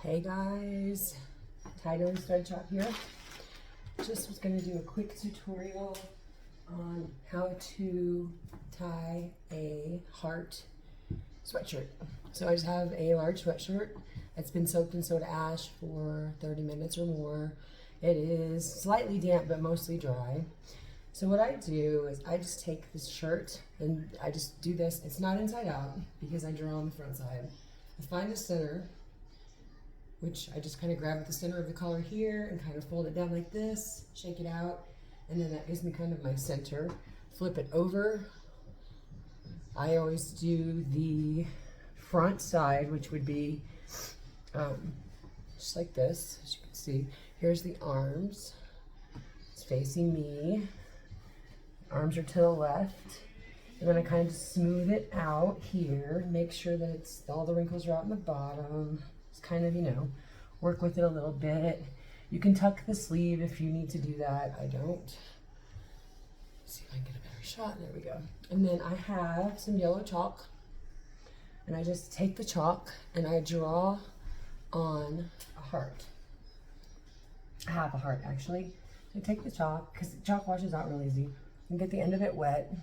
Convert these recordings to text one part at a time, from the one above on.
Hey guys, TYEDYLLYS THREADSHOP here. Just was going to do a quick tutorial on how to tie a heart sweatshirt. So I just have a large sweatshirt that's been soaked in soda ash for 30 minutes or more. It is slightly damp but mostly dry. So what I do is I just take this shirt and I just do this. It's not inside out because I draw on the front side. I find the center, which I just kind of grab at the center of the collar here and kind of fold it down like this, shake it out, and then that gives me kind of my center. Flip it over. I always do the front side, which would be just like this. As you can see, here's the arms. It's facing me. Arms are to the left. And then I kind of just smooth it out here, make sure that it's all the wrinkles are out in the bottom. Just kind of, work with it a little bit. You can tuck the sleeve if you need to do that. I don't. Let's see if I can get a better shot. There we go. And then I have some yellow chalk. And I just take the chalk and I draw on a heart. Half a heart, actually. I take the chalk, because the chalk washes out real easy. And get the end of it wet.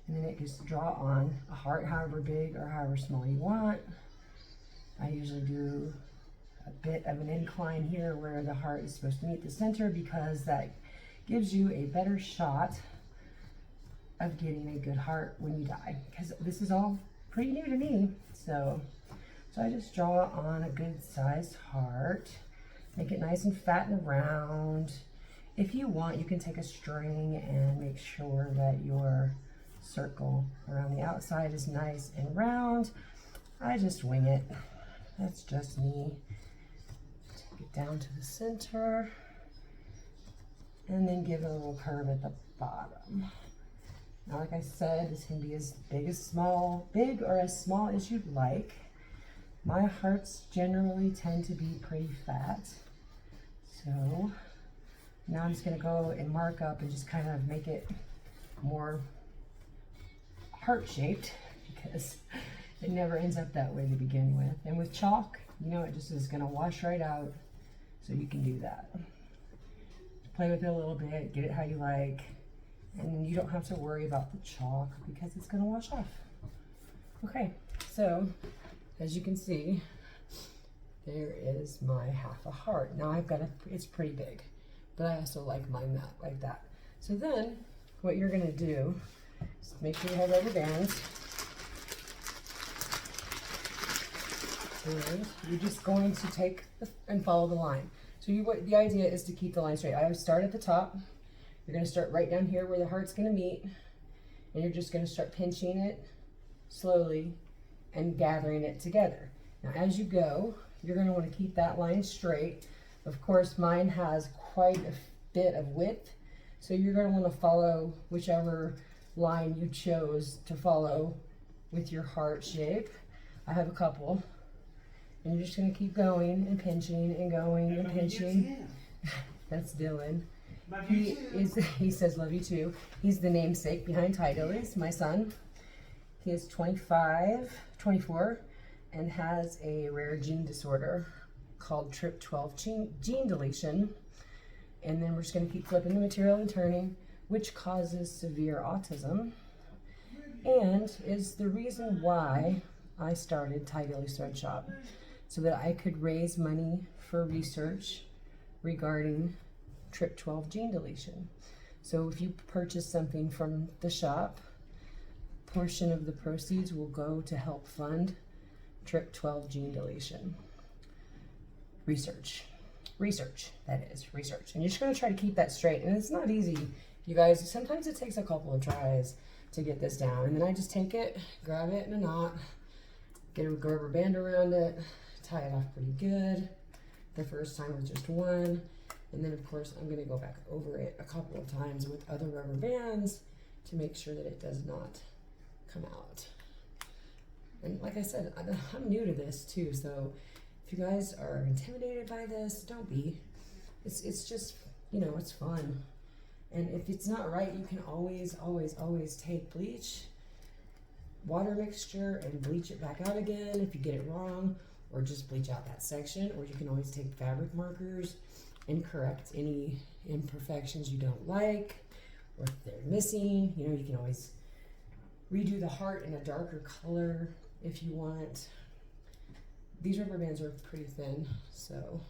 And then it just draw on a heart, however big or however small you want. I usually do a bit of an incline here where the heart is supposed to meet the center, because that gives you a better shot of getting a good heart when you die. Because this is all pretty new to me. So I just draw on a good sized heart. Make it nice and fat and round. If you want, you can take a string and make sure that your circle around the outside is nice and round. I just wing it. That's just me. Take it down to the center and then give it a little curve at the bottom. Now, like I said, this can be as big or as small as you'd like. My hearts generally tend to be pretty fat. So now I'm just gonna go and mark up and just kind of make it more heart-shaped, because it never ends up that way to begin with. And with chalk, it just is gonna wash right out, so you can do that. Play with it a little bit, get it how you like, and you don't have to worry about the chalk because it's gonna wash off. Okay, so as you can see, there is my half a heart. Now it's pretty big, but I also like mine like that. So then what you're gonna do, make sure you have rubber bands. And you're just going to take and follow the line. So the idea is to keep the line straight. I always start at the top. You're going to start right down here where the heart's going to meet. And you're just going to start pinching it slowly and gathering it together. Now as you go, you're going to want to keep that line straight. Of course, mine has quite a bit of width. So you're going to want to follow whichever line you chose to follow with your heart shape. I have a couple, and you're just going to keep going and pinching and going and pinching. That's Dylan. He says love you too. He's the namesake behind TYEDYLLYS, my son. He is 24, and has a rare gene disorder called TRIP12 gene deletion. And then we're just going to keep flipping the material and turning, which causes severe autism, and is the reason why I started TYEDYLLYS THREADSHOP, so that I could raise money for research regarding TRIP12 gene deletion. So if you purchase something from the shop, a portion of the proceeds will go to help fund TRIP12 gene deletion research. That is research. And you're just going to try to keep that straight. And it's not easy, you guys. Sometimes it takes a couple of tries to get this down. And then I just take it, grab it in a knot, get a rubber band around it, tie it off pretty good. The first time with just one. And then, of course, I'm going to go back over it a couple of times with other rubber bands to make sure that it does not come out. And like I said, I'm new to this too, so if you guys are intimidated by this, don't be. It's just, it's fun. And if it's not right, you can always take bleach, water mixture, and bleach it back out again if you get it wrong. or just bleach out that section, or you can always take fabric markers and correct any imperfections you don't like, or if they're missing. You know, you can always redo the heart in a darker color if you want. These rubber bands are pretty thin, so